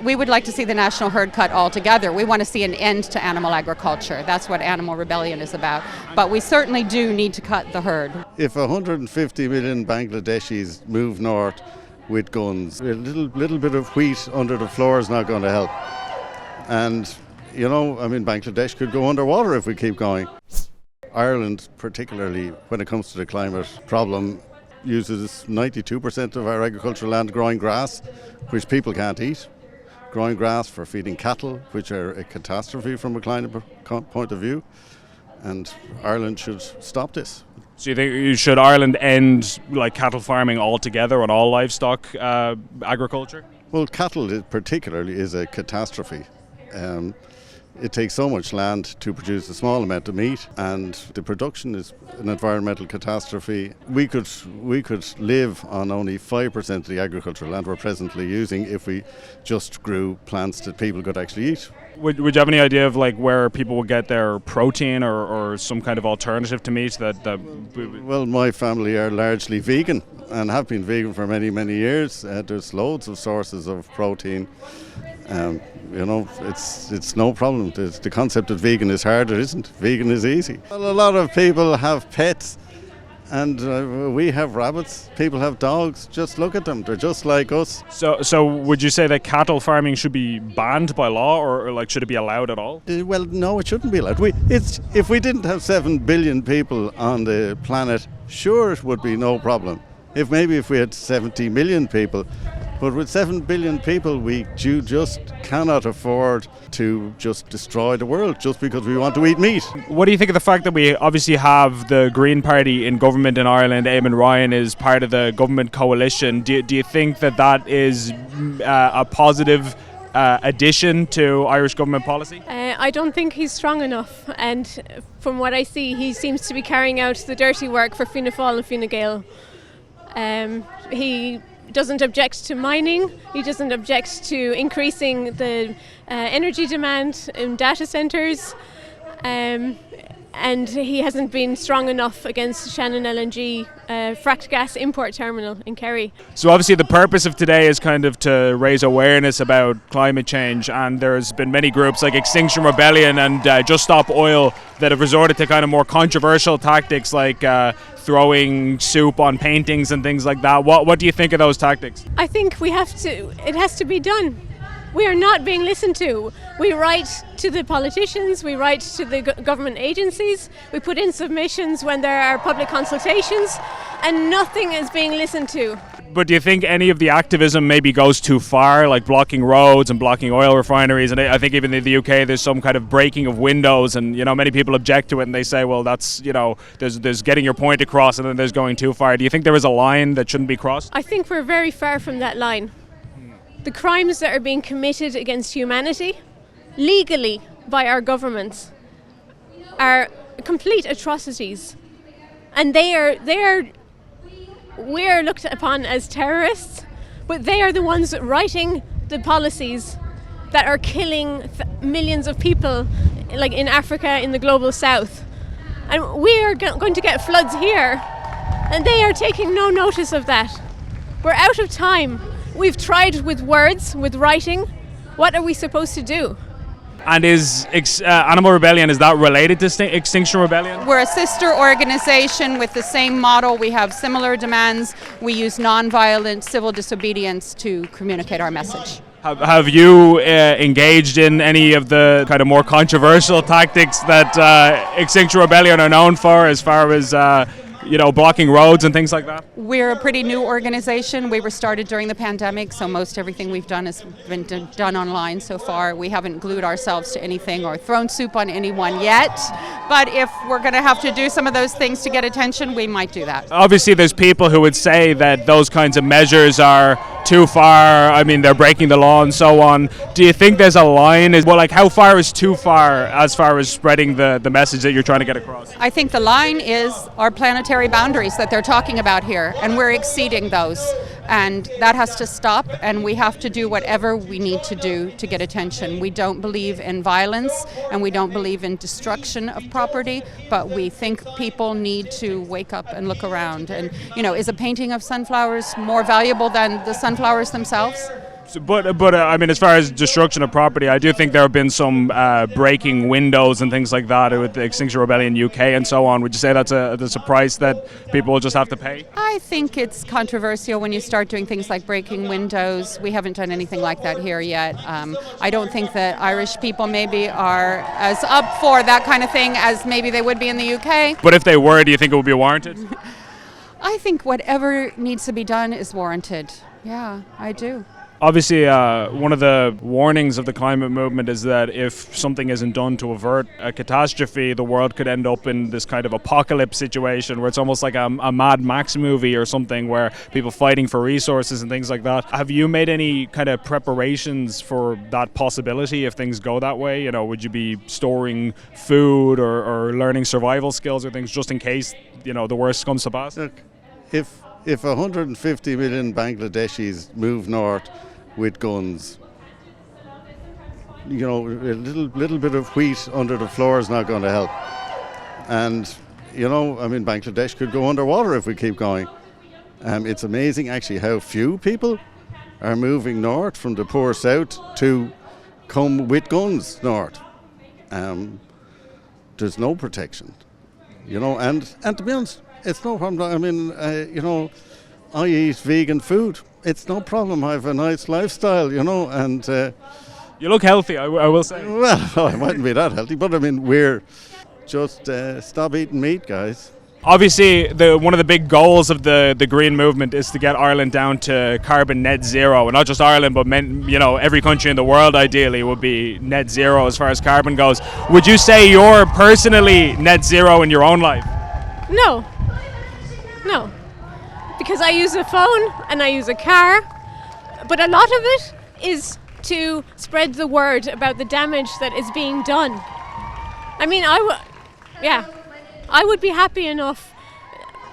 we would like to see the national herd cut altogether. We want to see an end to animal agriculture. That's what Animal Rebellion is about. But we certainly do need to cut the herd. If 150 million Bangladeshis move north with guns, a little bit of wheat under the floor is not going to help. And, Bangladesh could go underwater if we keep going. Ireland, particularly when it comes to the climate problem, uses 92% of our agricultural land growing grass, which people can't eat. Growing grass for feeding cattle, which are a catastrophe from a climate point of view. And Ireland should stop this. So you think should Ireland end cattle farming altogether on all livestock agriculture? Well, cattle particularly is a catastrophe. It takes so much land to produce a small amount of meat, and the production is an environmental catastrophe. We could live on only 5% of the agricultural land we're presently using if we just grew plants that people could actually eat. Would you have any idea of where people would get their protein or some kind of alternative to meat Well, my family are largely vegan and have been vegan for many, many years. There's loads of sources of protein. It's no problem. The concept of vegan is hard, it isn't. Vegan is easy. Well, a lot of people have pets, and we have rabbits. People have dogs. Just look at them. They're just like us. So would you say that cattle farming should be banned by law, or should it be allowed at all? Well, no, it shouldn't be allowed. If we didn't have 7 billion people on the planet, sure, it would be no problem. If we had 70 million people. But with 7 billion people, we just cannot afford to just destroy the world just because we want to eat meat. What do you think of the fact that we obviously have the Green Party in government in Ireland? Eamon Ryan is part of the government coalition. Do you think that is a positive addition to Irish government policy? I don't think he's strong enough, and from what I see, he seems to be carrying out the dirty work for Fianna Fáil and Fine Gael. He doesn't object to mining, he doesn't object to increasing the energy demand in data centres, and he hasn't been strong enough against Shannon LNG fracked gas import terminal in Kerry. So obviously the purpose of today is kind of to raise awareness about climate change, and there's been many groups like Extinction Rebellion and Just Stop Oil that have resorted to kind of more controversial tactics like throwing soup on paintings and things like that. What do you think of those tactics? I think it has to be done. We are not being listened to. We write to the politicians, we write to the government agencies, we put in submissions when there are public consultations, and nothing is being listened to. But do you think any of the activism maybe goes too far, like blocking roads and blocking oil refineries? And I think even in the UK there's some kind of breaking of windows, and many people object to it and they say, well, that's there's getting your point across, and then there's going too far. Do you think there is a line that shouldn't be crossed? I think we're very far from that line. The crimes that are being committed against humanity legally by our governments are complete atrocities, and we're looked upon as terrorists, but they are the ones writing the policies that are killing millions of people, like in Africa, in the global south. And we are going to get floods here, and they are taking no notice of that. We're out of time. We've tried with words, with writing. What are we supposed to do? And is Animal Rebellion, is that related to Extinction Rebellion? We're a sister organization with the same model. We have similar demands. We use non-violent civil disobedience to communicate our message. Have you engaged in any of the kind of more controversial tactics that Extinction Rebellion are known for, as far as blocking roads and things like that? We're a pretty new organization. We were started during the pandemic, so most everything we've done has been done online so far. We haven't glued ourselves to anything or thrown soup on anyone yet, but if we're going to have to do some of those things to get attention, we might do that. Obviously there's people who would say that those kinds of measures are too far. I mean, they're breaking the law and so on. Do you think there's a line? How far is too far as far as spreading the message that you're trying to get across? I think the line is our planetary boundaries that they're talking about here, and we're exceeding those, and that has to stop, and we have to do whatever we need to do to get attention. We don't believe in violence, and we don't believe in destruction of property, but we think people need to wake up and look around. And is a painting of sunflowers more valuable than the sunflowers themselves? But I mean, as far as destruction of property, I do think there have been some breaking windows and things like that with the Extinction Rebellion UK and so on. Would you say that's a price that people will just have to pay? I think it's controversial when you start doing things like breaking windows. We haven't done anything like that here yet. I don't think that Irish people maybe are as up for that kind of thing as maybe they would be in the UK. But if they were, do you think it would be warranted? I think whatever needs to be done is warranted. Yeah, I do. Obviously, one of the warnings of the climate movement is that if something isn't done to avert a catastrophe, the world could end up in this kind of apocalypse situation where it's almost like a Mad Max movie or something, where people fighting for resources and things like that. Have you made any kind of preparations for that possibility if things go that way? You know, would you be storing food or learning survival skills or things just in case, you know, the worst comes to pass? Look, if 150 million Bangladeshis move north with guns, you know, a little bit of wheat under the floor is not going to help. And, you know, I mean, Bangladesh could go underwater if we keep going. It's amazing actually how few people are moving north from the poor south to come with guns north. There's no protection, you know, and to be honest, it's no problem. I mean, you know, I eat vegan food. It's no problem. I have a nice lifestyle, you know, and... You look healthy, I will say. Well, I mightn't be that healthy, but I mean, we're just stop eating meat, guys. Obviously, one of the big goals of the green movement is to get Ireland down to carbon net zero, and not just Ireland, but you know, every country in the world ideally would be net zero as far as carbon goes. Would you say you're personally net zero in your own life? No, because I use a phone and I use a car, but a lot of it is to spread the word about the damage that is being done. I mean, I would be happy enough.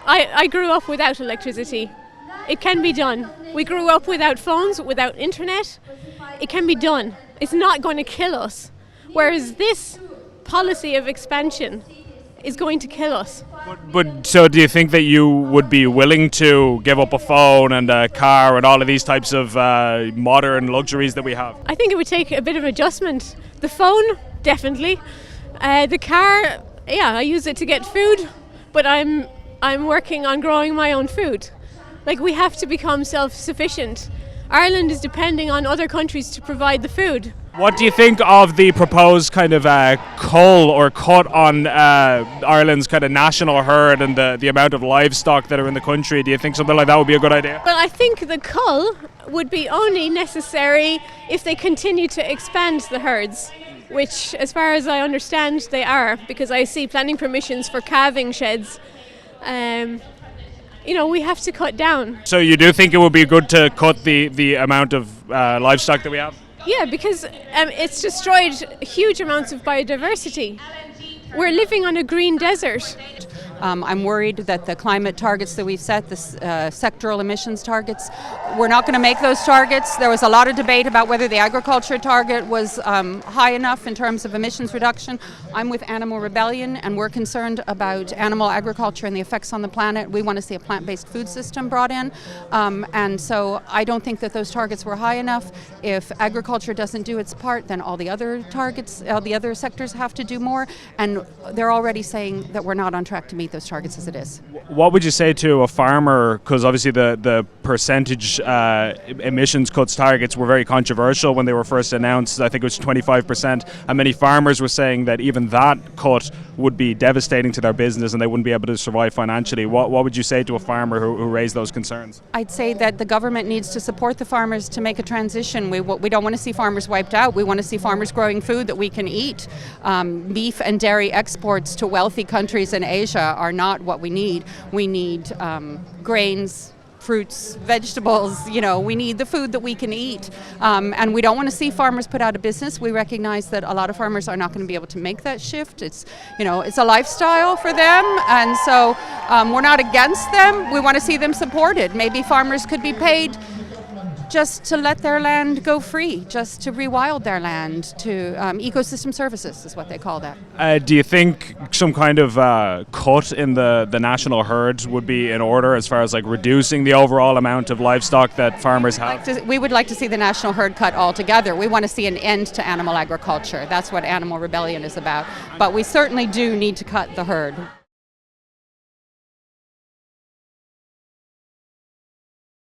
I grew up without electricity. It can be done. We grew up without phones, without internet. It can be done. It's not going to kill us. Whereas this policy of expansion is going to kill us. But so do you think that you would be willing to give up a phone and a car and all of these types of modern luxuries that we have? I think it would take a bit of adjustment. The phone, definitely. The car, yeah, I use it to get food, but I'm working on growing my own food. Like, we have to become self-sufficient. Ireland is depending on other countries to provide the food. What do you think of the proposed kind of cull or cut on Ireland's kind of national herd and the amount of livestock that are in the country? Do you think something like that would be a good idea? Well, I think the cull would be only necessary if they continue to expand the herds, which, as far as I understand, they are, because I see planning permissions for calving sheds. You know, we have to cut down. So you do think it would be good to cut the amount of livestock that we have? Yeah, because it's destroyed huge amounts of biodiversity. We're living on a green desert. I'm worried that the climate targets that we've set, the sectoral emissions targets, we're not going to make those targets. There was a lot of debate about whether the agriculture target was high enough in terms of emissions reduction. I'm with Animal Rebellion, and we're concerned about animal agriculture and the effects on the planet. We want to see a plant-based food system brought in, and so I don't think that those targets were high enough. If agriculture doesn't do its part, then all the other targets, all the other sectors have to do more, and they're already saying that we're not on track to meet those targets as it is. What would you say to a farmer, because obviously the percentage emissions cuts targets were very controversial when they were first announced. I think it was 25%, and many farmers were saying that even that cut would be devastating to their business and they wouldn't be able to survive financially. What would you say to a farmer who raised those concerns? I'd say that the government needs to support the farmers to make a transition. We don't want to see farmers wiped out. We want to see farmers growing food that we can eat. Beef and dairy exports to wealthy countries in Asia are not what we need. We need grains, fruits, vegetables, you know, we need the food that we can eat. And we don't want to see farmers put out of business. We recognize that a lot of farmers are not going to be able to make that shift. It's, you know, it's a lifestyle for them. And so we're not against them. We want to see them supported. Maybe farmers could be paid just to let their land go free, just to rewild their land, to ecosystem services is what they call that. Do you think some kind of cut in the national herd would be in order as far as like reducing the overall amount of livestock that farmers have? We would like to see the national herd cut altogether. We want to see an end to animal agriculture. That's what Animal Rebellion is about. But we certainly do need to cut the herd.